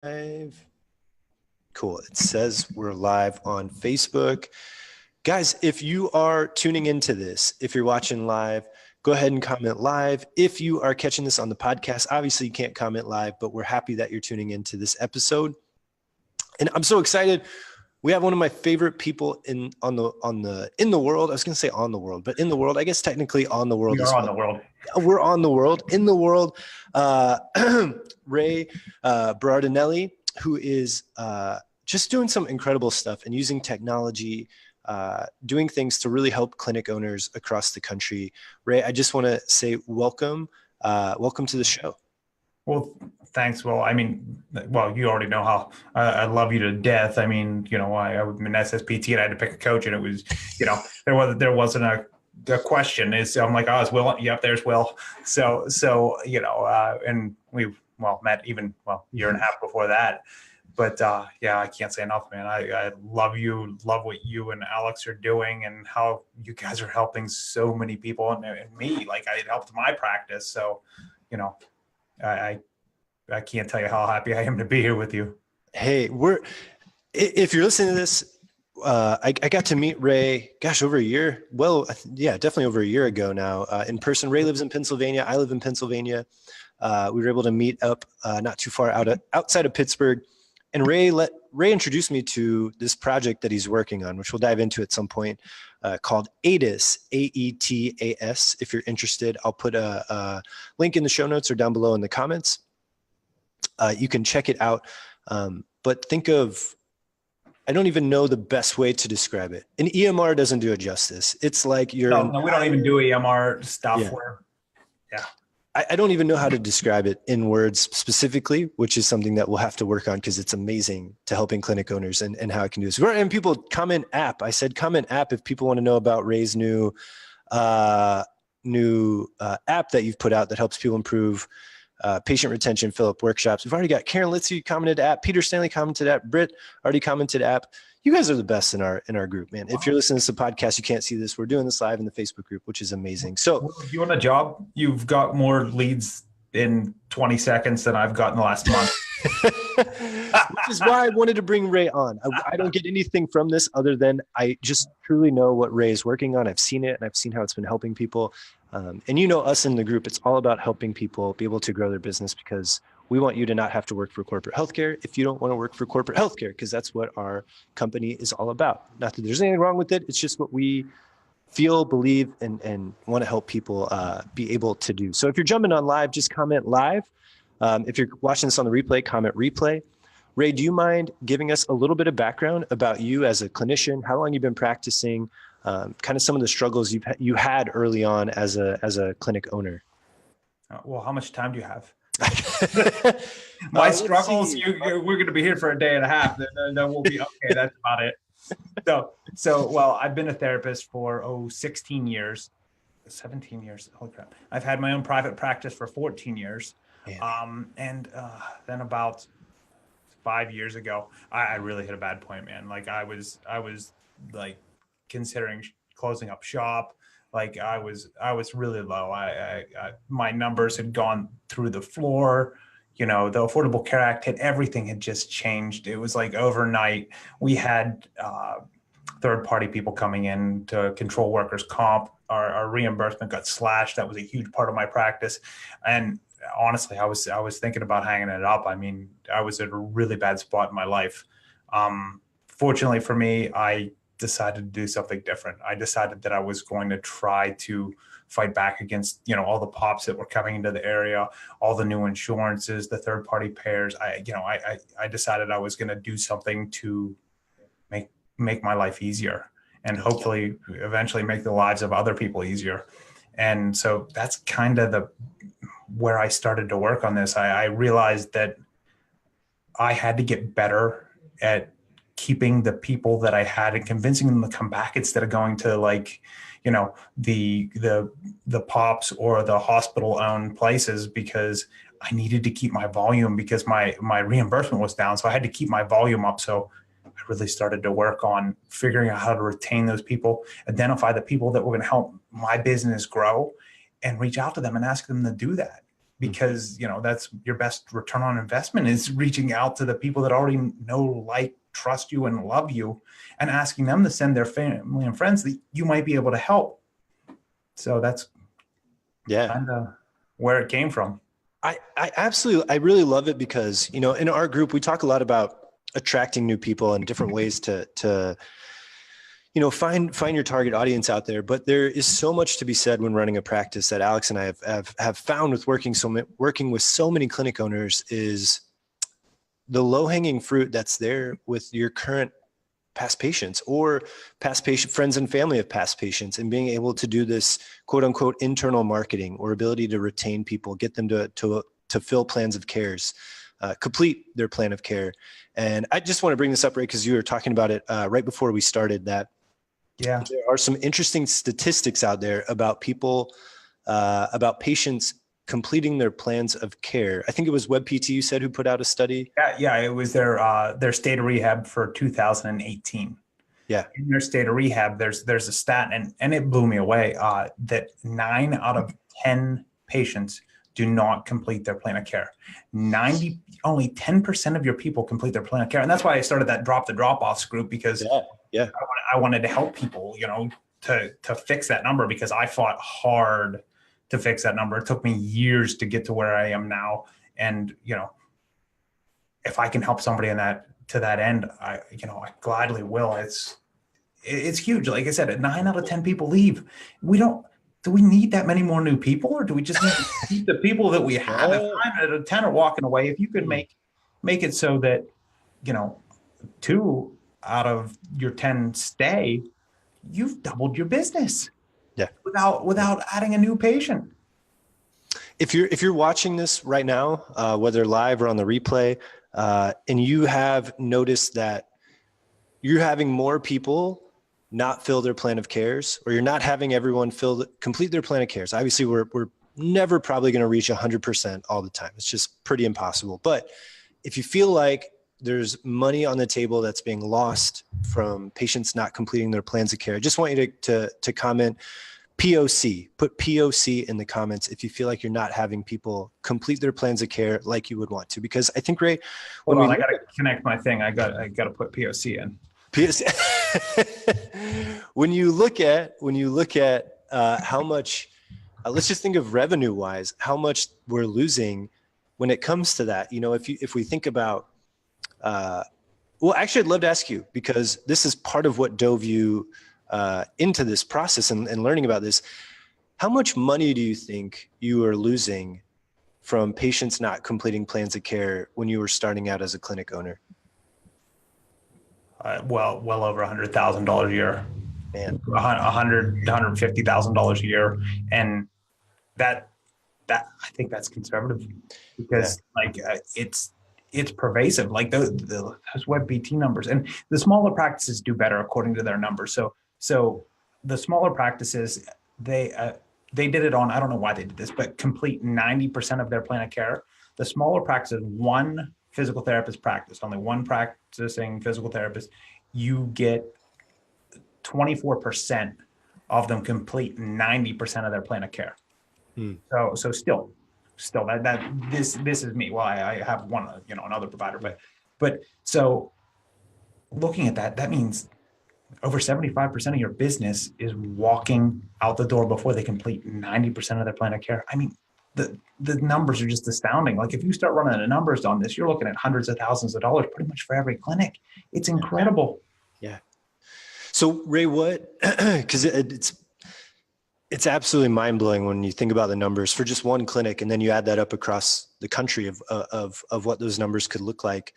Live. Cool. It says we're live on Facebook. Guys, if you are tuning into this, if you're watching live, go ahead and comment live. If you are catching this on the podcast, obviously you can't comment live, but we're happy that you're tuning into this episode. And I'm so excited. We have one of my favorite people in the world. I was going to say on the world, but in the world, I guess technically on the world. We are on the world. We're on the world, in the world. Rhea Berardinelli, who is just doing some incredible stuff and using technology, doing things to really help clinic owners across the country. Rhea, I just want to say welcome. Welcome to the show. Well, thanks. Well, I mean, you already know how I love you to death. I mean, I was an SSPT and I had to pick a coach, and it was, there wasn't a question. I'm like, oh, it's Will. Yep, there's Will. So and we met even a year and a half before that. But I can't say enough, man. I love you, love what you and Alex are doing, and how you guys are helping so many people and me. Like, it helped my practice. So, I can't tell you how happy I am to be here with you. Hey, if you're listening to this, I got to meet Rhea, over a year. Well, definitely over a year ago now, in person. Rhea lives in Pennsylvania. I live in Pennsylvania. We were able to meet up not too far outside of Pittsburgh. And Rhea introduced me to this project that he's working on, which we'll dive into at some point, called Aetas, Aetas. If you're interested, I'll put a link in the show notes or down below in the comments. You can check it out. But think of, I don't even know the best way to describe it. An EMR doesn't do it justice. It's like No, we don't even do EMR stuff. Yeah. I don't even know how to describe it in words specifically, which is something that we'll have to work on, because it's amazing to helping clinic owners and how it can do this. And people, comment app. I said comment app if people want to know about Rhea's new app that you've put out that helps people improve patient retention, fill up workshops. We've already got Karen Litzy commented app, Peter Stanley commented app, Britt already commented app. You guys are the best in our group, man. If you're listening to the podcast, you can't see this. We're doing this live in the Facebook group, which is amazing. So if you want a job, you've got more leads in 20 seconds than I've got in the last month. Which is why I wanted to bring Rhea on. I don't get anything from this other than I just truly know what Rhea is working on. I've seen it, and I've seen how it's been helping people. And us in the group, it's all about helping people be able to grow their business, because we want you to not have to work for corporate healthcare if you don't want to work for corporate healthcare, because that's what our company is all about. Not that there's anything wrong with it. It's just what we feel, believe, and want to help people be able to do. So if you're jumping on live, just comment live. If you're watching this on the replay, comment replay. Rhea, do you mind giving us a little bit of background about you as a clinician, how long you've been practicing, kind of some of the struggles you had early on as a clinic owner? Well, how much time do you have? My struggles, we're going to be here for a day and a half. Then we'll be okay. That's about it. So I've been a therapist for 16 years, 17 years. Holy crap. I've had my own private practice for 14 years. And then about 5 years ago, I really hit a bad point, man. Like I was like considering closing up shop. Like I was really low. My numbers had gone through the floor. The Affordable Care Act everything had just changed. It was like overnight. We had third-party people coming in to control workers' comp. Our reimbursement got slashed. That was a huge part of my practice. And honestly, I was thinking about hanging it up. I mean, I was at a really bad spot in my life. Fortunately for me, I decided to do something different. I decided that I was going to try to fight back against, all the pops that were coming into the area, all the new insurances, the third-party payers. I decided I was going to do something to make my life easier, and hopefully eventually make the lives of other people easier. And so that's kind of where I started to work on this. I realized that I had to get better at keeping the people that I had and convincing them to come back, instead of going to the pops or the hospital owned places, because I needed to keep my volume, because my reimbursement was down. So I had to keep my volume up. So I really started to work on figuring out how to retain those people, identify the people that were going to help my business grow, and reach out to them and ask them to do that. because, that's your best return on investment, is reaching out to the people that already know, like, trust you and love you, and asking them to send their family and friends that you might be able to help. So that's kind of where it came from. I really love it because, in our group, we talk a lot about attracting new people and different ways to find your target audience out there. But there is so much to be said when running a practice that Alex and I have found with working with so many clinic owners, is the low-hanging fruit that's there with your current past patients or past patient friends and family of past patients, and being able to do this quote unquote internal marketing or ability to retain people, get them to fill plans of cares, complete their plan of care. And I just want to bring this up, Ray, because you were talking about it right before we started, that there are some interesting statistics out there about people, about patients completing their plans of care. I think it was WebPT, you said, who put out a study. Yeah, it was their state of rehab for 2018. Yeah. In their state of rehab, there's a stat, and it blew me away, that 9 out of 10 patients do not complete their plan of care. Only 10% of your people complete their plan of care. And that's why I started that Dropoffs group, because I wanted to help people, to fix that number, because I fought hard to fix that number. It took me years to get to where I am now. And, if I can help somebody to that end, I gladly will. It's huge. Like I said, 9 out of 10 people leave. Do we need that many more new people, or do we just need to keep the people that we have? If 9 out of 10 are walking away, if you could make it so that, 2 out of your 10 stay, you've doubled your business. Yeah. Without adding a new patient. If you're watching this right now, whether live or on the replay, and you have noticed that you're having more people not fill their plan of cares, or you're not having everyone complete their plan of cares. Obviously, we're never probably going to reach 100% all the time. It's just pretty impossible. But if you feel like there's money on the table that's being lost from patients not completing their plans of care, I just want you to comment POC. Put POC in the comments if you feel like you're not having people complete their plans of care like you would want to. Because I think, Ray, I got to connect my thing. I got to put POC in. POC. When you look at how much, let's just think of revenue wise, how much we're losing when it comes to that. If we think about, well, actually, I'd love to ask you, because this is part of what dove you into this process and learning about this. How much money do you think you are losing from patients not completing plans of care when you were starting out as a clinic owner? Well over $100,000 a year. Man, $150,000 a year, and that I think that's conservative, because it's pervasive. Like those WebPT numbers, and the smaller practices do better according to their numbers. So the smaller practices, they did it on, I don't know why they did this, but complete 90% of their plan of care. The smaller practices, one physical therapist practice, only one practicing physical therapist, you get 24% of them complete 90% of their plan of care. So still that this is me. Well, I have one, another provider, but so looking at that means over 75% of your business is walking out the door before they complete 90% of their plan of care. I mean, the numbers are just astounding. Like, if you start running the numbers on this, you're looking at hundreds of thousands of dollars pretty much for every clinic. It's incredible. Yeah. So Ray, because it's absolutely mind blowing when you think about the numbers for just one clinic, and then you add that up across the country of what those numbers could look like.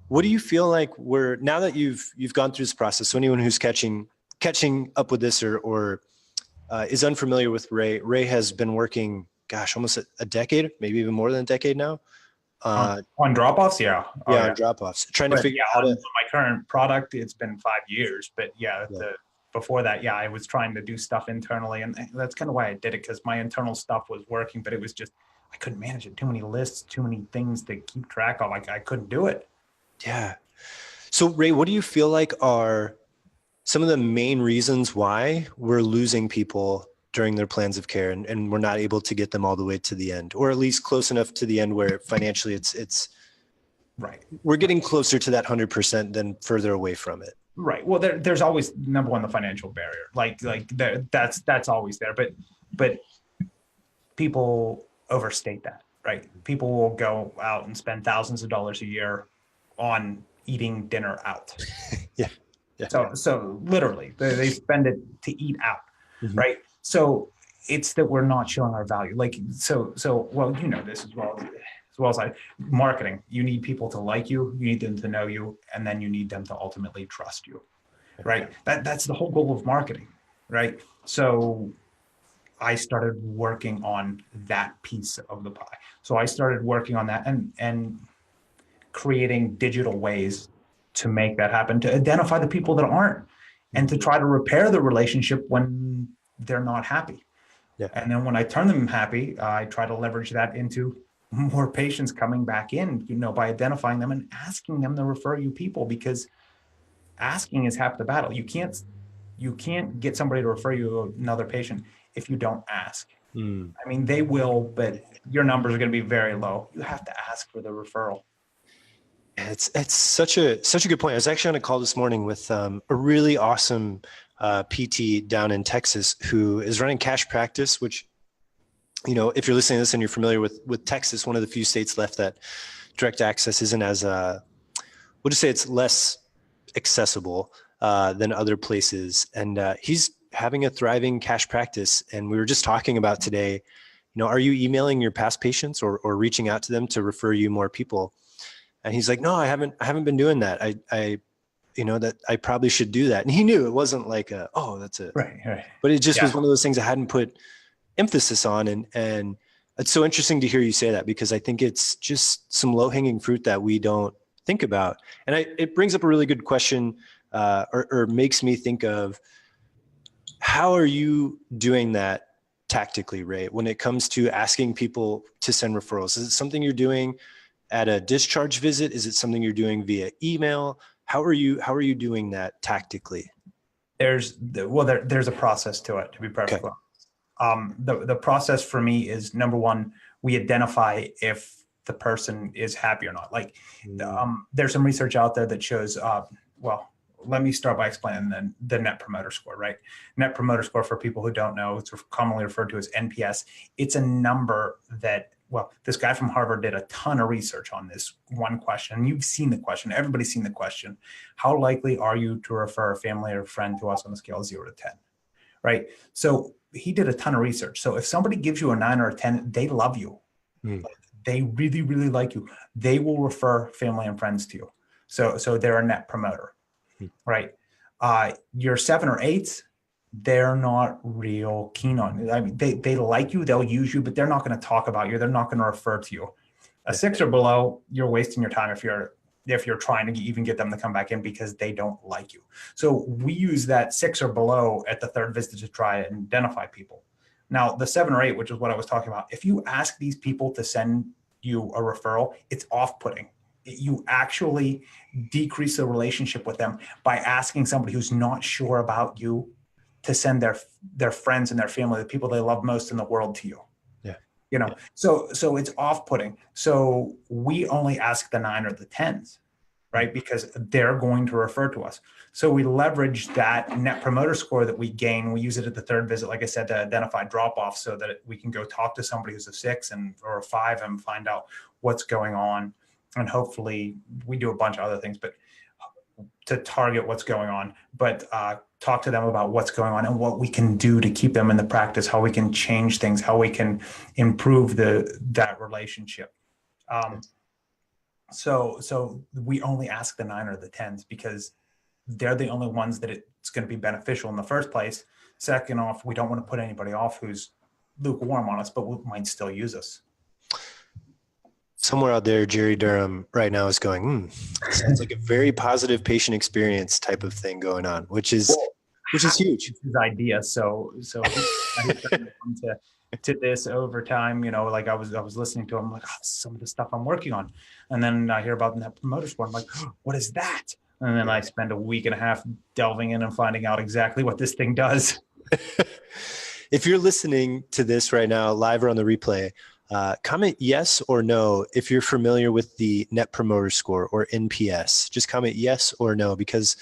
What do you feel like now that you've gone through this process? So anyone who's catching up with this or is unfamiliar with Ray has been working, almost a decade, maybe even more than a decade now. On Dropoffs, yeah. On Dropoffs. Trying to figure out my current product, it's been 5 years, but before that, I was trying to do stuff internally, and that's kind of why I did it, because my internal stuff was working, but it was just, I couldn't manage it. Too many lists, too many things to keep track of. Like, I couldn't do it. Yeah. So Ray, what do you feel like are some of the main reasons why we're losing people during their plans of care, and we're not able to get them all the way to the end, or at least close enough to the end where financially it's right. We're getting closer to that 100% than further away from it. Right. Well, there's always, number one, the financial barrier. That's always there. But people overstate that, right? People will go out and spend thousands of dollars a year on eating dinner out. Yeah. So literally, they spend it to eat out, right? So it's that we're not showing our value. Well, you know this as well as I. Marketing, you need people to like you, you need them to know you, and then you need them to ultimately trust you, right? That's the whole goal of marketing, right? So I started working on that piece of the pie. So I started working on that and creating digital ways to make that happen, to identify the people that aren't, and to try to repair the relationship when they're not happy. Yeah. And then when I turn them happy, I try to leverage that into more patients coming back in, by identifying them and asking them to refer you people, because asking is half the battle. You can't get somebody to refer you another patient if you don't ask. I mean, they will, but your numbers are going to be very low. You have to ask for the referral. It's such a good point. I was actually on a call this morning with a really awesome PT down in Texas who is running cash practice, which, if you're listening to this and you're familiar with Texas, one of the few states left that direct access isn't as, we'll just say it's less accessible than other places. And he's having a thriving cash practice. And we were just talking about today, are you emailing your past patients or reaching out to them to refer you more people? And he's like, no, I haven't been doing that. I that I probably should do that. And he knew it wasn't like that's it. Right. But it just was one of those things I hadn't put emphasis on. And it's so interesting to hear you say that, because I think it's just some low hanging fruit that we don't think about. And it brings up a really good question or makes me think of, how are you doing that tactically, Ray, when it comes to asking people to send referrals? Is it something you're doing at a discharge visit? Is it something you're doing via email? How are you doing that tactically? There's a process to it, to be perfectly honest. The process for me is, number one, we identify if the person is happy or not. There's some research out there that shows, let me start by explaining the Net Promoter Score, right? Net Promoter Score, for people who don't know, it's commonly referred to as NPS. It's a number that, this guy from Harvard did a ton of research on this one question. You've seen the question. Everybody's seen the question. How likely are you to refer a family or friend to us on a scale of 0 to 10, right? So he did a ton of research. So if somebody gives you a 9 or a 10, they love you. They really, really like you. They will refer family and friends to you. So they're a net promoter, right? Your 7 or 8s, they're not real keen on you. I mean, they like you, they'll use you, but they're not going to talk about you. They're not going to refer to you. A 6 or below, you're wasting your time if you're trying to even get them to come back in, because they don't like you. So we use that 6 or below at the third visit to try and identify people. Now, the 7 or 8, which is what I was talking about, if you ask these people to send you a referral, it's off-putting. You actually decrease the relationship with them by asking somebody who's not sure about you to send their friends and their family, the people they love most in the world, to you. So it's off-putting. So we only ask the 9 or the 10s, right? Because they're going to refer to us. So we leverage that Net Promoter Score that we gain. We use it at the third visit, like I said, to identify drop-offs, so that we can go talk to somebody who's a 6 or a 5 and find out what's going on. And hopefully we do a bunch of other things, but to target what's going on, but talk to them about what's going on and what we can do to keep them in the practice, how we can change things, how we can improve that relationship. So we only ask the 9 or the 10s because they're the only ones that it's going to be beneficial in the first place. Second off, we don't want to put anybody off who's lukewarm on us, but might still use us. Somewhere out there, Jerry Durham right now is going, sounds like a very positive patient experience type of thing going on, which is huge. It's his idea. So to this over time, like I was listening to him, like, some of the stuff I'm working on. And then I hear about Net Promoter Score. I'm like, what is that? And then I spend a week and a half delving in and finding out exactly what this thing does. if you're listening to this right now, live or on the replay, comment yes or no if you're familiar with the Net Promoter Score or NPS. Just comment yes or no, because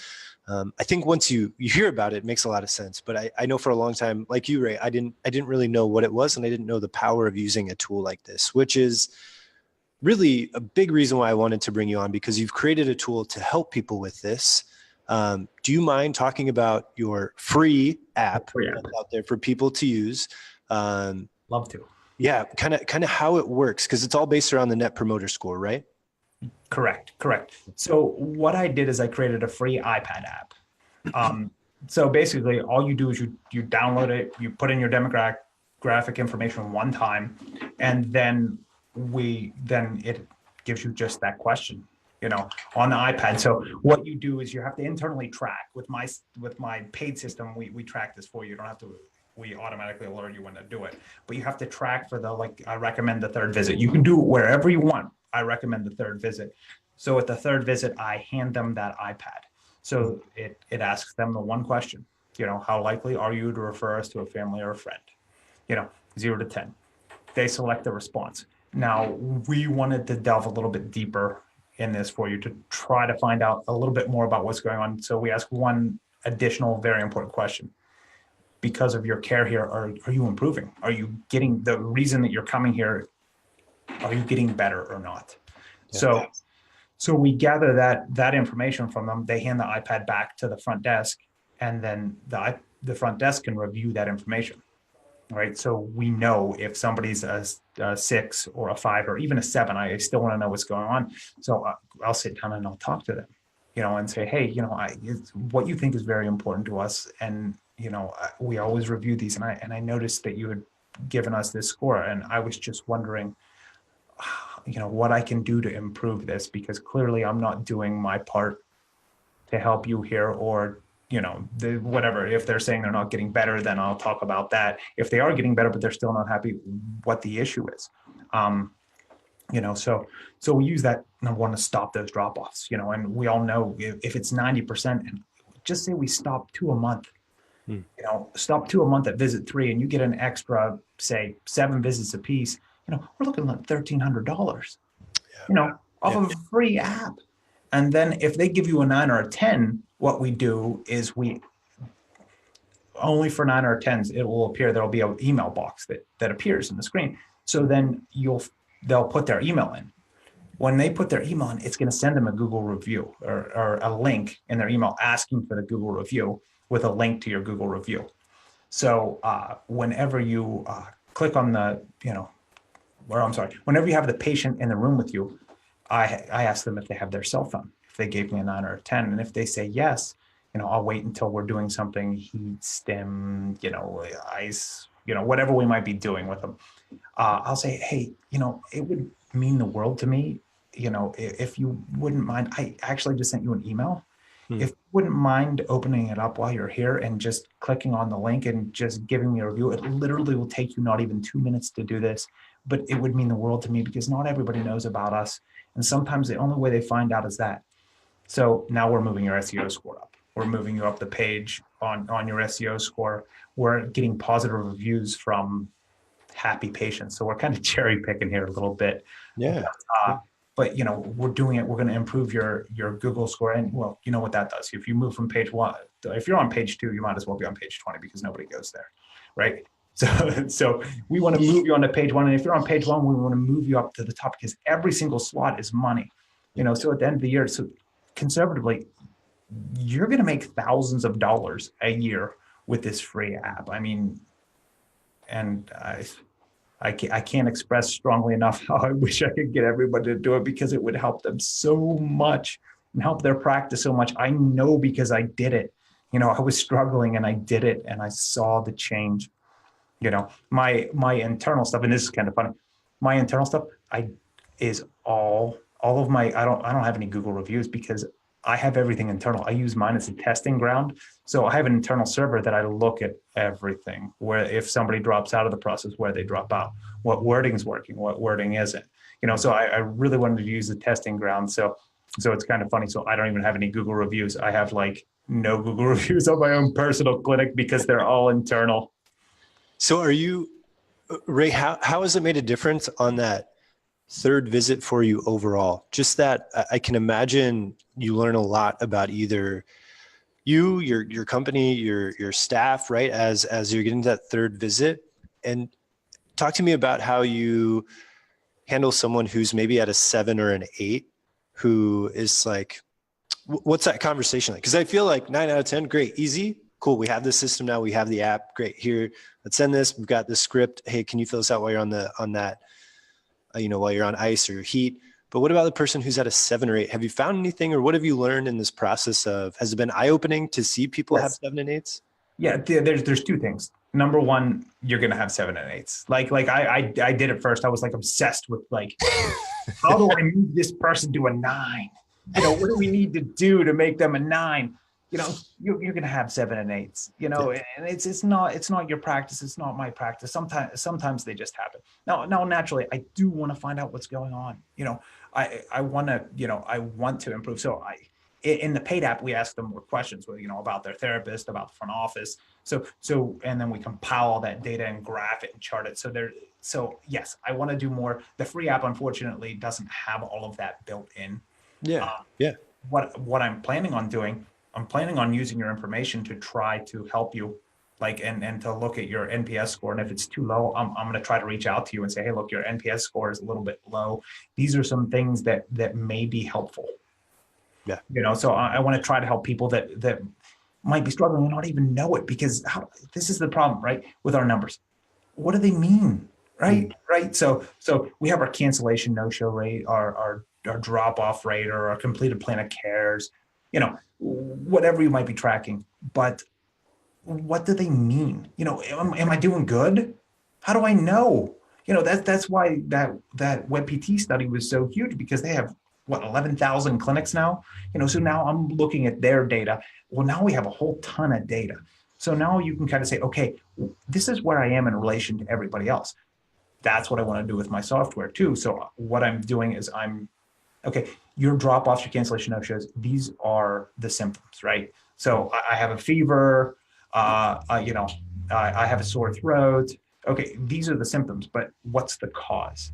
I think once you hear about it, it makes a lot of sense. But I know for a long time, like you, Ray, I didn't really know what it was, and I didn't know the power of using a tool like this, which is really a big reason why I wanted to bring you on, because you've created a tool to help people with this. Do you mind talking about your free app that's out there for people to use? Love to. Yeah, kind of how it works, because it's all based around the Net Promoter Score, right? Correct. So what I did is I created a free iPad app. So basically, all you do is you download it, you put in your demographic information one time, and then it gives you just that question, on the iPad. So what you do is you have to internally track with my paid system. We track this for you. You don't have to. We automatically alert you when to do it, but you have to track for I recommend the third visit. You can do it wherever you want. I recommend the third visit. So at the third visit, I hand them that iPad. So it asks them the one question, how likely are you to refer us to a family or a friend? 0 to 10. They select the response. Now, we wanted to delve a little bit deeper in this for you to try to find out a little bit more about what's going on. So we ask one additional very important question. Because of your care here, are you improving? Are you getting the reason that you're coming here? Are you getting better or not? Yeah. So we gather that information from them. They hand the iPad back to the front desk, and then the front desk can review that information, right? So we know if somebody's a 6 or a 5 or even a 7. I still want to know what's going on. So I'll sit down and I'll talk to them, and say, hey, what you think is very important to us, and we always review these, and I noticed that you had given us this score, and I was just wondering, what I can do to improve this, because clearly I'm not doing my part to help you here, or whatever. If they're saying they're not getting better, then I'll talk about that. If they are getting better but they're still not happy, what the issue is. So we use that, number one, to stop those drop-offs, and we all know if it's 90%, and just say we stop 2 a month. Stop 2 a month at visit 3, and you get an extra, say, 7 visits a piece. We're looking at $1,300. Off of a free app. And then if they give you a 9 or a 10, what we do is we only for 9 or 10s, it will appear. There'll be an email box that appears in the screen. So then they'll put their email in. When they put their email in, it's going to send them a Google review or a link in their email asking for the Google review, with a link to your Google review. So whenever you click on whenever you have the patient in the room with you, I ask them if they have their cell phone, if they gave me a 9 or a 10. And if they say yes, I'll wait until we're doing something, heat, stim, ice, whatever we might be doing with them. I'll say, hey, it would mean the world to me, if you wouldn't mind, I actually just sent you an email. If you wouldn't mind opening it up while you're here and just clicking on the link and just giving me a review, it literally will take you not even 2 minutes to do this, but it would mean the world to me, because not everybody knows about us. And sometimes the only way they find out is that. So now we're moving your SEO score up. We're moving you up the page on your SEO score. We're getting positive reviews from happy patients. So we're kind of cherry picking here a little bit. Yeah. But we're doing it. We're going to improve your Google score, and well, you know what that does. If you move from page 1, if you're on page 2, you might as well be on page 20, because nobody goes there, right? So we want to move you on to page 1, and if you're on page 1, we want to move you up to the top, because every single slot is money. So at the end of the year, so conservatively, you're going to make thousands of dollars a year with this free app. I mean, and I can't express strongly enough how I wish I could get everybody to do it, because it would help them so much and help their practice so much. I know, because I did it. I was struggling and I did it, and I saw the change. My internal stuff, and this is kind of funny. My internal stuff is all of my. I don't have any Google reviews, because I have everything internal. I use mine as a testing ground. So I have an internal server that I look at everything, where if somebody drops out of the process, where they drop out, what wording's working, what wording isn't. So I really wanted to use the testing ground. So it's kind of funny. So I don't even have any Google reviews. I have no Google reviews on my own personal clinic, because they're all internal. So are you, Ray, how has it made a difference on that third visit for you overall? Just that I can imagine you learn a lot about either you, your company, your staff, right? As you're getting to that third visit. And talk to me about how you handle someone who's maybe at a 7 or an 8, who is like, what's that conversation like? Because I feel like 9 out of 10, great, easy, cool. We have the system now. We have the app. Great. Here, let's send this. We've got the script. Hey, can you fill this out while you're on that, while you're on ice or heat? But what about the person who's at a 7 or 8? Have you found anything, or what have you learned in this process of? Has it been eye-opening to see people have 7 and 8s? Yeah, there's two things. Number one, you're gonna have 7 and 8s. Like I did it first. I was like obsessed with like, how do I move this person to a 9? What do we need to do to make them a 9? You're gonna have 7 and 8s. And it's not your practice. It's not my practice. Sometimes they just happen. Now naturally, I do want to find out what's going on. I want to improve. So in the paid app, we ask them more questions, about their therapist, about the front office. So, and then we compile all that data and graph it and chart it. So yes, I want to do more. The free app, unfortunately, doesn't have all of that built in. Yeah. What I'm planning on doing, I'm planning on using your information to try to help you, and to look at your NPS score. And if it's too low, I'm going to try to reach out to you and say, hey, look, your NPS score is a little bit low. These are some things that may be helpful. Yeah. So I want to try to help people that might be struggling and not even know it, because this is the problem, right? With our numbers. What do they mean? Right. Right. So we have our cancellation no-show rate, our drop-off rate, or our completed plan of cares, whatever you might be tracking. But what do they mean? Am I doing good? How do I know? That's why that WebPT study was so huge, because they have 11,000 clinics now. So now I'm looking at their data. Well, now we have a whole ton of data. So now you can kind of say, okay, this is where I am in relation to everybody else. That's what I want to do with my software too. So what I'm doing is okay, your drop-offs, your cancellation no-shows, these are the symptoms, right? So I have a fever, I have a sore throat. Okay, these are the symptoms, but what's the cause?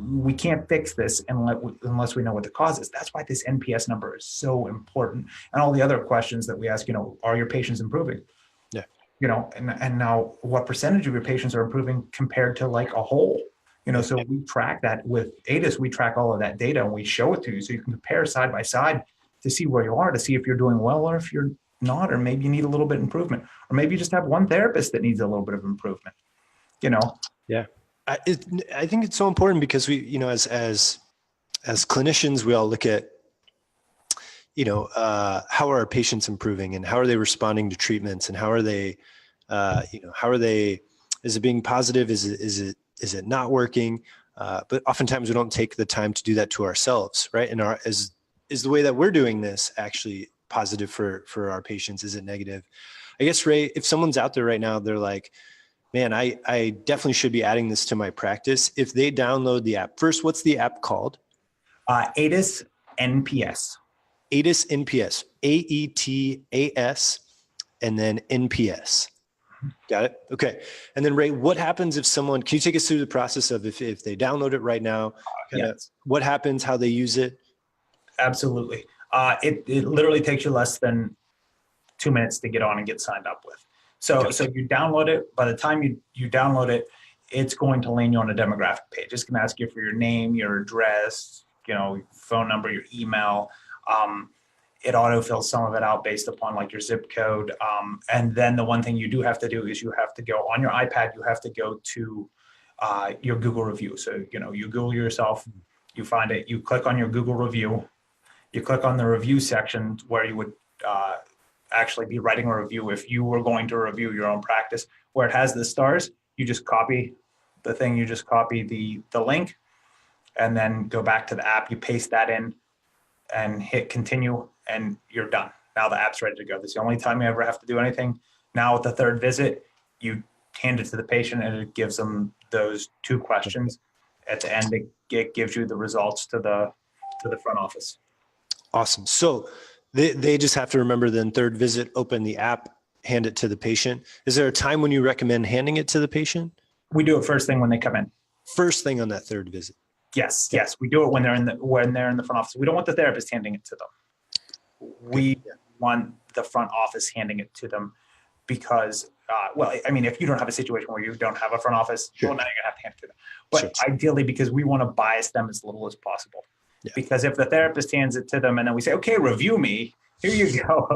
We can't fix this unless we know what the cause is. That's why this NPS number is so important. And all the other questions that we ask, are your patients improving? Yeah. And now what percentage of your patients are improving compared to like a whole? So we track that with Aetas. We track all of that data and we show it to you, so you can compare side by side to see where you are, to see if you're doing well or if you're not, or maybe you need a little bit of improvement, or maybe you just have one therapist that needs a little bit of improvement. Yeah. I think it's so important, because we, as clinicians, we all look at, how are our patients improving, and how are they responding to treatments, and how are they, is it being positive? Is it not working? But oftentimes we don't take the time to do that to ourselves, right? And is the way that we're doing this actually positive for our patients? Is it negative? I guess, Ray, if someone's out there right now, they're like, man, I definitely should be adding this to my practice. If they download the app, first, what's the app called? Aetas NPS. Aetas NPS, AETAS, and then NPS. Got it? Okay. And then, Ray, what happens if someone, can you take us through the process of if they download it right now, what happens, how they use it? Absolutely. It literally takes you less than 2 minutes to get on and get signed up with. So you download it. By the time you download it, it's going to land you on a demographic page. It's going to ask you for your name, your address, phone number, your email. It autofills some of it out based upon like your zip code. And then the one thing you do have to do is you have to go on your iPad. You have to go to your Google review. So, you Google yourself, you find it, you click on your Google review, you click on the review section where you would actually be writing a review if you were going to review your own practice, where it has the stars. You just copy the thing, you just copy the link, and then go back to the app, you paste that in and hit continue, and you're done. Now the app's ready to go. This is the only time you ever have to do anything. Now with the third visit, you hand it to the patient and it gives them those 2 questions. At the end, it gives you the results to the front office. Awesome. So they just have to remember then, third visit, open the app hand it to the patient. Is there a time when you recommend handing it to the patient? We do it first thing when they come in. First thing on that third visit. Yes. We do it when they're in the front office. We don't want the therapist handing it to them. We want the front office handing it to them because, if you don't have a situation where you don't have a front office, well, now you're gonna have to hand it to them. But ideally, because we want to bias them as little as possible. Yeah. Because if the therapist hands it to them and then we say, okay, review me, here you go.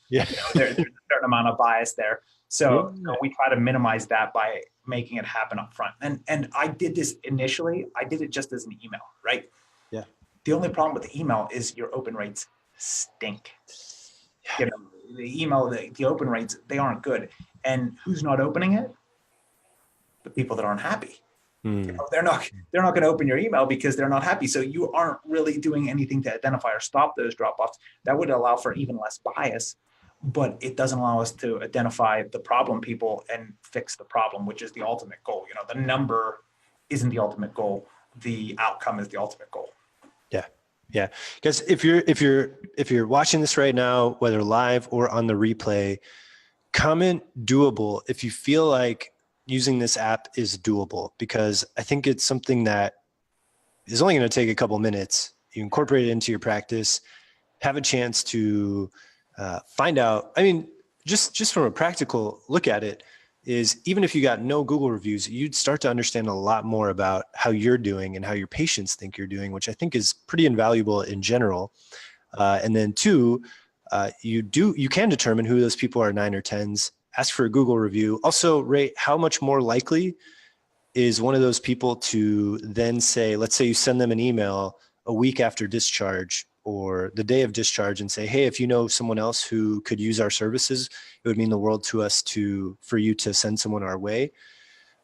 There's a certain amount of bias there. So we try to minimize that by making it happen up front. And I did this initially. I did it just as an email, right? Yeah. The only problem with the email is your open rates stink. Yeah. The email, the open rates, they aren't good. And who's not opening it? The people that aren't happy. They're not going to open your email because they're not happy. So you aren't really doing anything to identify or stop those drop-offs. That would allow for even less bias, but it doesn't allow us to identify the problem people and fix the problem, which is the ultimate goal. The number isn't the ultimate goal. The outcome is the ultimate goal. Yeah. Because if you're watching this right now, whether live or on the replay, comment doable if you feel like using this app is doable, because I think it's something that is only going to take a couple minutes. You incorporate it into your practice, have a chance to find out. I mean, just from a practical look at it, is even if you got no Google reviews, you'd start to understand a lot more about how you're doing and how your patients think you're doing, which I think is pretty invaluable in general. And then two, you can determine who those people are, 9 or 10s. Ask for a Google review. Also rate how much more likely is one of those people to then say, let's say you send them an email a week after discharge or the day of discharge and say, hey, if you know someone else who could use our services, it would mean the world to us for you to send someone our way.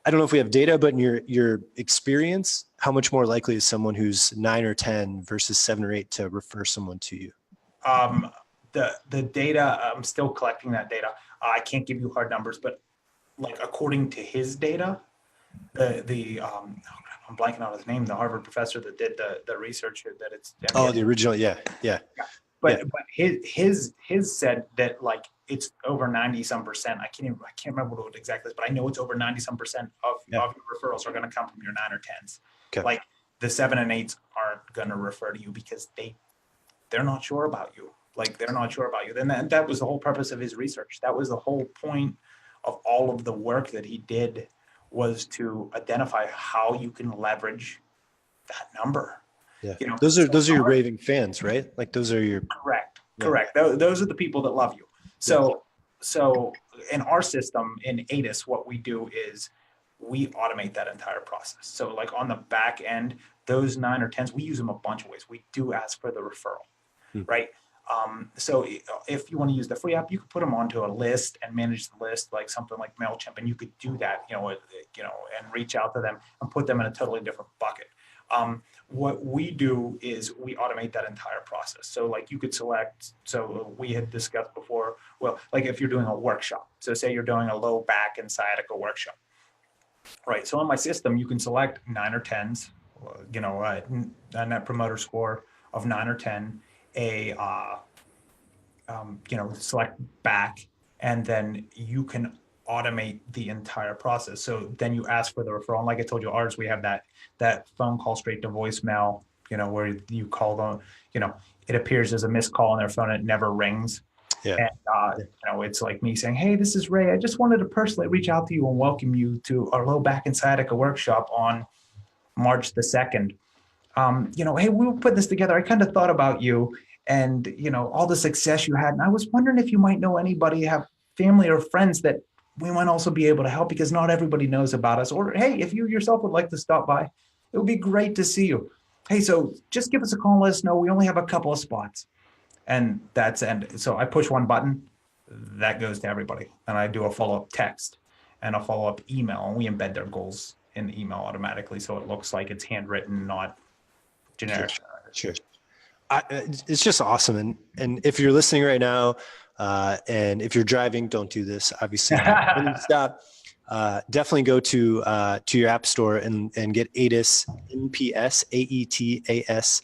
I don't know if we have data, but in your experience, how much more likely is someone who's 9 or 10 versus 7 or 8 to refer someone to you? The data, I'm still collecting that data. I can't give you hard numbers, but like according to his data, I'm blanking on his name, the Harvard professor that did the reresearch that it's. The original, yeah. But his said that like it's over 90-some%. I can't remember what it exactly is, but I know it's over 90-some% of your referrals are going to come from your 9 or 10s. Okay. Like the 7 and 8s aren't going to refer to you because they're not sure about you. Then that was the whole purpose of his research. That was the whole point of all of the work that he did, was to identify how you can leverage that number. Yeah. Those are your raving fans, right? Like those are your correct. Those are the people that love you. So in our system in Aetas, what we do is we automate that entire process. So like on the back end, those 9 or 10s, we use them a bunch of ways. We do ask for the referral, right? So if you want to use the free app, you could put them onto a list and manage the list, like something like MailChimp, and you could do that, and reach out to them and put them in a totally different bucket. What we do is we automate that entire process. So like you could select, so we had discussed before, well, like if you're doing a workshop, so say you're doing a low back and sciatica workshop, right? So in my system, you can select 9 or 10s, a net promoter score of 9 or 10, select back, and then you can automate the entire process. So then you ask for the referral. And like I told you, ours, we have that phone call straight to voicemail, where you call them, it appears as a missed call on their phone. It never rings. Yeah. And, it's like me saying, hey, this is Ray. I just wanted to personally reach out to you and welcome you to our low back and sciatica workshop on March the 2nd. Hey, we were putting this together. I kind of thought about you and, all the success you had. And I was wondering if you might know anybody, have family or friends that we might also be able to help, because not everybody knows about us. Or, hey, if you yourself would like to stop by, it would be great to see you. Hey, so just give us a call and let us know. We only have a couple of spots. And so I push one button, that goes to everybody. And I do a follow-up text and a follow-up email, and we embed their goals in the email automatically. So it looks like it's handwritten, not generic. Sure. It's just awesome. And if you're listening right now, and if you're driving, don't do this. Obviously, stop. Definitely go to your app store and get Aetas NPS, Aetas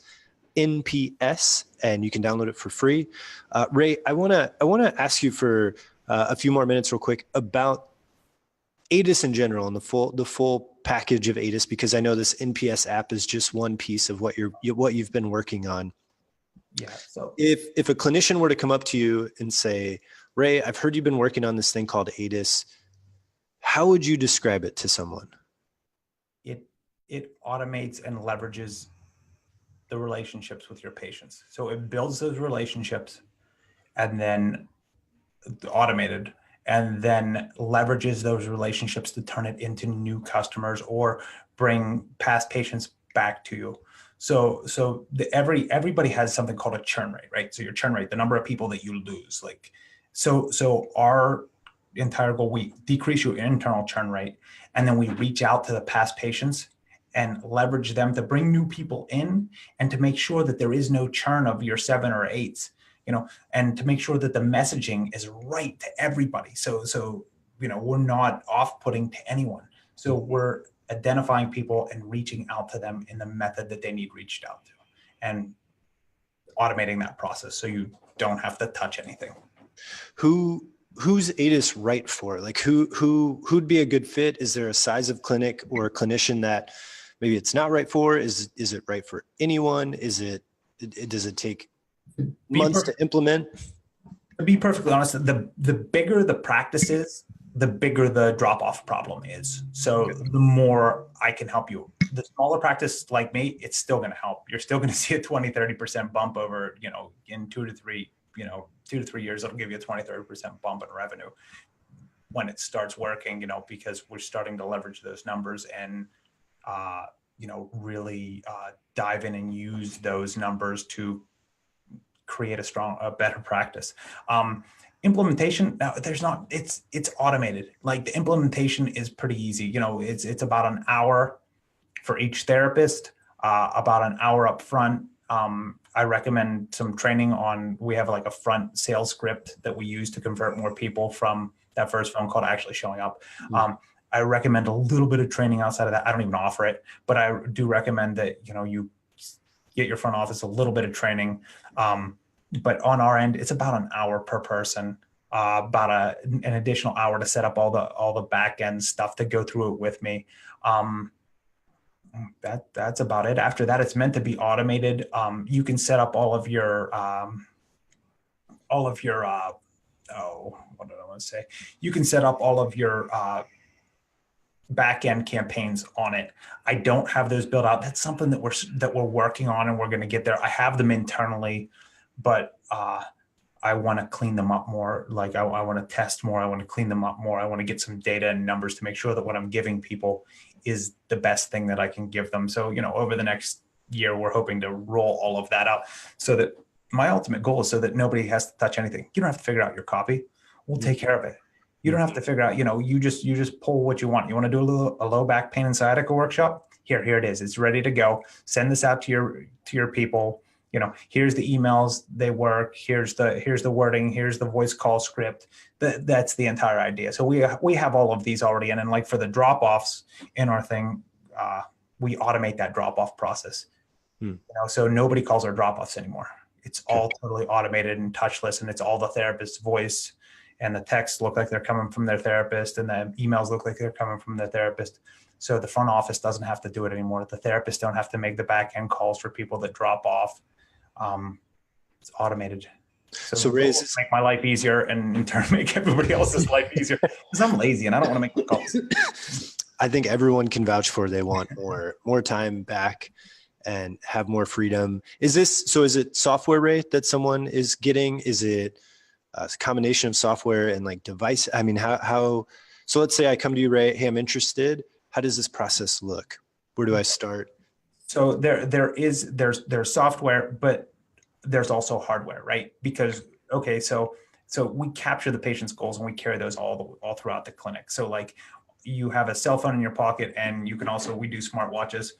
NPS, and you can download it for free. Ray, I wanna ask you for a few more minutes real quick about Aetas in general and the full package of Aetas, because I know this NPS app is just one piece of what you've been working on. Yeah. So if a clinician were to come up to you and say, Ray, I've heard you've been working on this thing called Aetas, how would you describe it to someone? It automates and leverages the relationships with your patients. So it builds those relationships and then automated, and then leverages those relationships to turn it into new customers or bring past patients back to you. So everybody has something called a churn rate, right? So your churn rate, the number of people that you lose, so our entire goal, we decrease your internal churn rate, and then we reach out to the past patients and leverage them to bring new people in and to make sure that there is no churn of your 7 or 8s, and to make sure that the messaging is right to everybody. So we're not off-putting to anyone. So we're identifying people and reaching out to them in the method that they need reached out to, and automating that process so you don't have to touch anything. Who's Aetas right for? Like who'd be a good fit? Is there a size of clinic or a clinician that maybe it's not right for? Is it right for anyone? Does it take months to implement? To be perfectly honest, the bigger the practice is, the bigger the drop-off problem is. So the more I can help you. The smaller practice like me, it's still going to help. You're still going to see a 20-30% bump over, in 2 to 3 years, it'll give you a 20-30% bump in revenue when it starts working, because we're starting to leverage those numbers and, really dive in and use those numbers to create a better practice. Implementation, it's automated. Like the implementation is pretty easy. It's about an hour for each therapist, about an hour up front. I recommend some training we have like a front sales script that we use to convert more people from that first phone call to actually showing up. I recommend a little bit of training outside of that. I don't even offer it, but I do recommend that, you get your front office a little bit of training. But on our end, it's about an hour per person, about an additional hour to set up all the back end stuff to go through it with me. That's about it. After that, it's meant to be automated. You can set up all of your what did I want to say? You can set up all of your back end campaigns on it. I don't have those built out. That's something that we're working on, and we're going to get there. I have them internally, but I want to clean them up more. Like I want to test more. I want to clean them up more. I want to get some data and numbers to make sure that what I'm giving people is the best thing that I can give them. So, over the next year, we're hoping to roll all of that out so that my ultimate goal is so that nobody has to touch anything. You don't have to figure out your copy. We'll take care of it. You don't have to figure out, you just pull what you want. You want to do a low back pain and sciatica workshop? Here it is. It's ready to go. Send this out to your people. Here's the emails, they work. Here's the wording. Here's the voice call script. That's the entire idea. So we have all of these already. And then like for the drop-offs in our thing, we automate that drop-off process. So nobody calls our drop-offs anymore. It's all totally automated and touchless, and it's all the therapist's voice, and the texts look like they're coming from their therapist, and the emails look like they're coming from their therapist. So the front office doesn't have to do it anymore. The therapists don't have to make the back end calls for people that drop off. It's automated. So Ray's make my life easier, and in turn make everybody else's life easier, because I'm lazy and I don't want to make the calls. I think everyone can vouch for they want more time back and have more freedom. Is it software, Ray, that someone is getting? Is it a combination of software and like device? I mean, how, so let's say I come to you, Ray, hey, I'm interested. How does this process look? Where do I start? So there's software, but there's also hardware, right? Because, okay, so we capture the patient's goals and we carry those all throughout the clinic. So like you have a cell phone in your pocket, and you can also, we do smartwatches.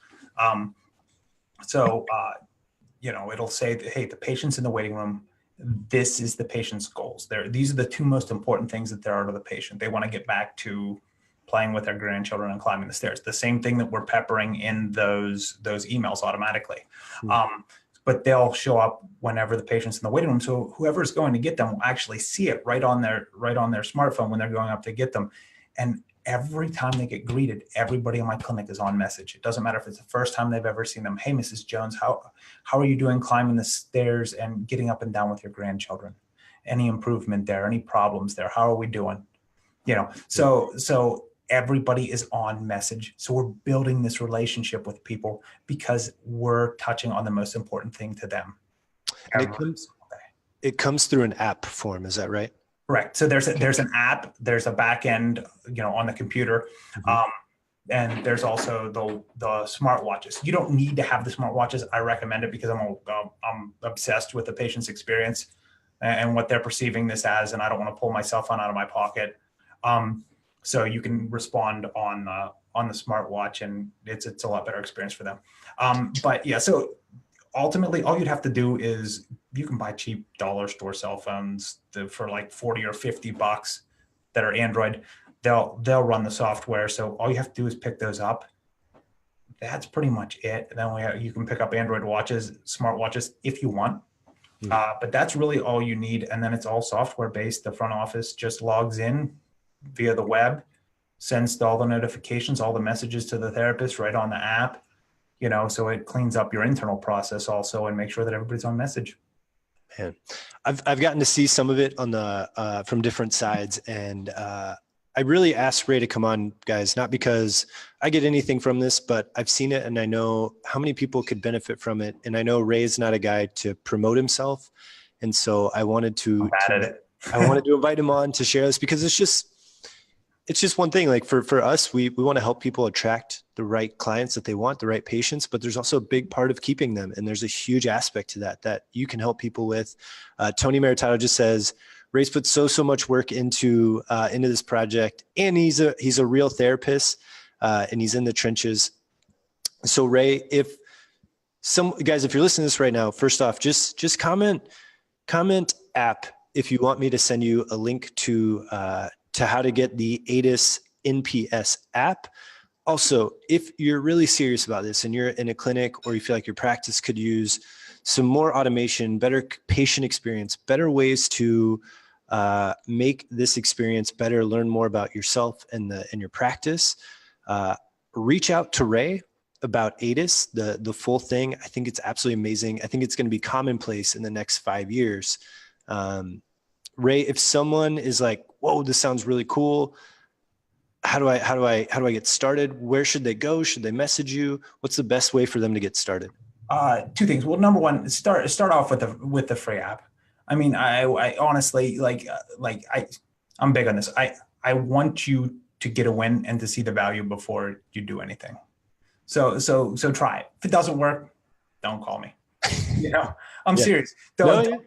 It'll say, hey, the patient's in the waiting room. This is the patient's goals. These are the two most important things that there are to the patient. They want to get back to playing with their grandchildren and climbing the stairs. The same thing that we're peppering in those emails automatically. but they'll show up whenever the patient's in the waiting room. So whoever's going to get them will actually see it right on their smartphone when they're going up to get them. And every time they get greeted, everybody in my clinic is on message. It doesn't matter if it's the first time they've ever seen them. Hey, Mrs. Jones, how are you doing climbing the stairs and getting up and down with your grandchildren? Any improvement there? Any problems there? How are we doing? So everybody is on message. So we're building this relationship with people because we're touching on the most important thing to them. It comes through an app form. Is that right? Correct. So there's an app, there's a back end, on the computer. And there's also the smartwatches. You don't need to have the smartwatches. I recommend it because I'm obsessed with the patient's experience and what they're perceiving this as, and I don't want to pull my cell phone out of my pocket. So you can respond on the smartwatch, and it's a lot better experience for them. But yeah, so ultimately, all you'd have to do is you can buy cheap dollar store cell phones for like $40 or $50 that are Android. They'll run the software. So all you have to do is pick those up. That's pretty much it. And then you can pick up Android watches, smartwatches if you want. But that's really all you need. And then it's all software based. The front office just logs in via the web, sends all the notifications, all the messages to the therapist right on the app. So it cleans up your internal process also and make sure that everybody's on message. Man, I've gotten to see some of it on the from different sides, and I really asked Ray to come on, guys, not because I get anything from this, but I've seen it and I know how many people could benefit from it. And I know Ray's not a guy to promote himself, and so I wanted to invite him on to share this because it's just one thing. Like for us, we want to help people attract the right clients that they want, the right patients, but there's also a big part of keeping them. And there's a huge aspect to that you can help people with. Tony Maritato just says, Ray's put so much work into this project, and he's a real therapist, and he's in the trenches. So Ray, if you're listening to this right now, first off, just comment app if you want me to send you a link to how to get the Aetas NPS app. Also, if you're really serious about this and you're in a clinic or you feel like your practice could use some more automation, better patient experience, better ways to make this experience better, learn more about yourself and your practice, reach out to Ray about Aetas, the full thing. I think it's absolutely amazing. I think it's going to be commonplace in the next 5 years. Ray, if someone is like, whoa, this sounds really cool, how do I get started? Where should they go? Should they message you? What's the best way for them to get started? Two things. Well, number one, start off with the free app. I mean, I honestly I'm big on this. I want you to get a win and to see the value before you do anything. So try it. If it doesn't work, don't call me. I'm serious. I'm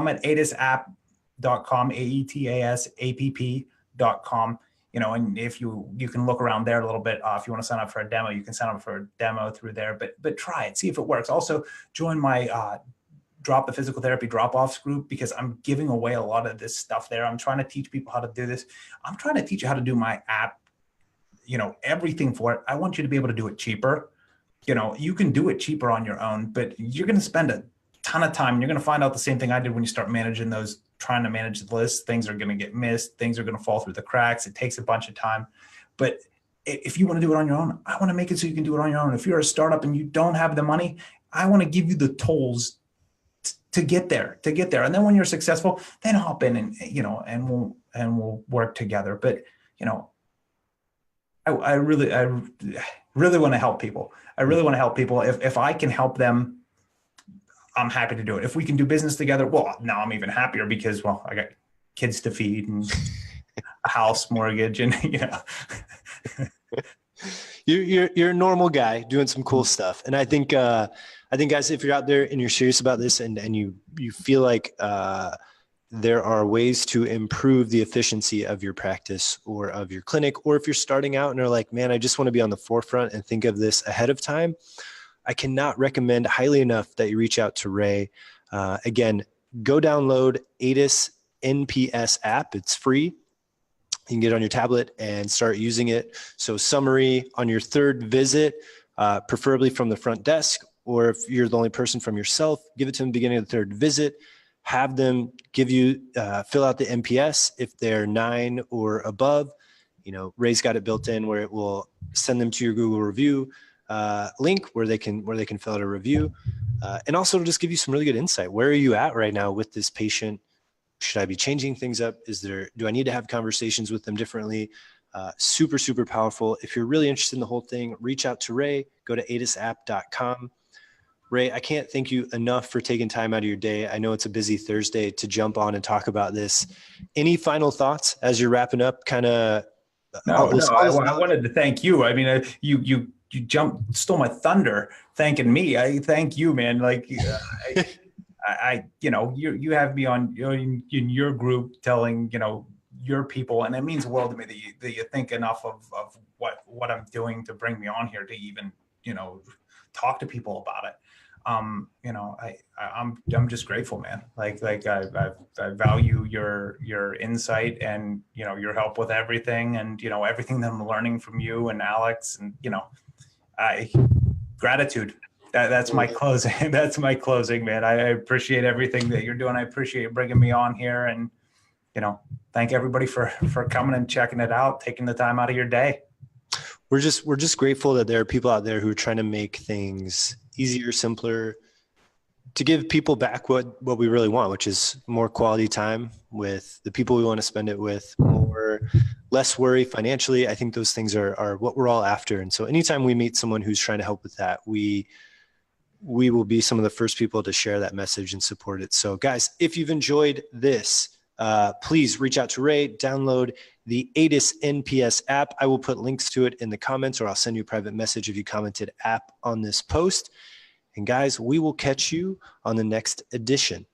at aetasapp.com, AETASAPP.com. And if you can look around there a little bit, if you want to sign up for a demo, you can sign up for a demo through there, but try it, see if it works. Also join my Drop the Physical Therapy Dropoffs group, because I'm giving away a lot of this stuff there. I'm trying to teach people how to do this. I'm trying to teach you how to do my app, everything for it. I want you to be able to do it cheaper. You can do it cheaper on your own, but you're going to spend a ton of time. You're going to find out the same thing I did when you start trying to manage the list. Things are going to get missed. Things are going to fall through the cracks. It takes a bunch of time. But if you want to do it on your own, I want to make it so you can do it on your own. If you're a startup and you don't have the money, I want to give you the tools to get there. And then when you're successful, then hop in and we'll work together. But, I really want to help people. I really want to help people. If I can help them, I'm happy to do it. If we can do business together, well, now I'm even happier because, well, I got kids to feed and a house mortgage and, You're a normal guy doing some cool stuff. And I think guys, if you're out there and you're serious about this and you feel like there are ways to improve the efficiency of your practice or of your clinic, or if you're starting out and are like, man, I just want to be on the forefront and think of this ahead of time, I cannot recommend highly enough that you reach out to Ray. Again, go download Aetas NPS app. It's free. You can get it on your tablet and start using it. So summary on your third visit, preferably from the front desk, or if you're the only person from yourself, give it to them at the beginning of the third visit. Have them give you, fill out the NPS if they're 9 or above. Ray's got it built in where it will send them to your Google review link where they can fill out a review. And also it'll just give you some really good insight. Where are you at right now with this patient? Should I be changing things up? Do I need to have conversations with them differently? Super, super powerful. If you're really interested in the whole thing, reach out to Ray, go to aetasapp.com. Ray, I can't thank you enough for taking time out of your day. I know it's a busy Thursday to jump on and talk about this. Any final thoughts as you're wrapping up? No, I wanted to thank you. I mean, you stole my thunder thanking me. I thank you, man. Like, you have me on in your group telling, your people, and it means the world to me that you think enough of what I'm doing to bring me on here to even, talk to people about it. I'm just grateful, man. Like I value your insight and, your help with everything, and, everything that I'm learning from you and Alex, and, gratitude. That's my closing. That's my closing, man. I appreciate everything that you're doing. I appreciate you bringing me on here, and, thank everybody for coming and checking it out, taking the time out of your day. We're just grateful that there are people out there who are trying to make things easier, simpler, to give people back what we really want, which is more quality time with the people we want to spend it with, less worry financially. I think those things are what we're all after. And so anytime we meet someone who's trying to help with that, we will be some of the first people to share that message and support it. So guys, if you've enjoyed this, please reach out to Ray, download the Aetas NPS app. I will put links to it in the comments, or I'll send you a private message if you commented app on this post. And guys, we will catch you on the next edition.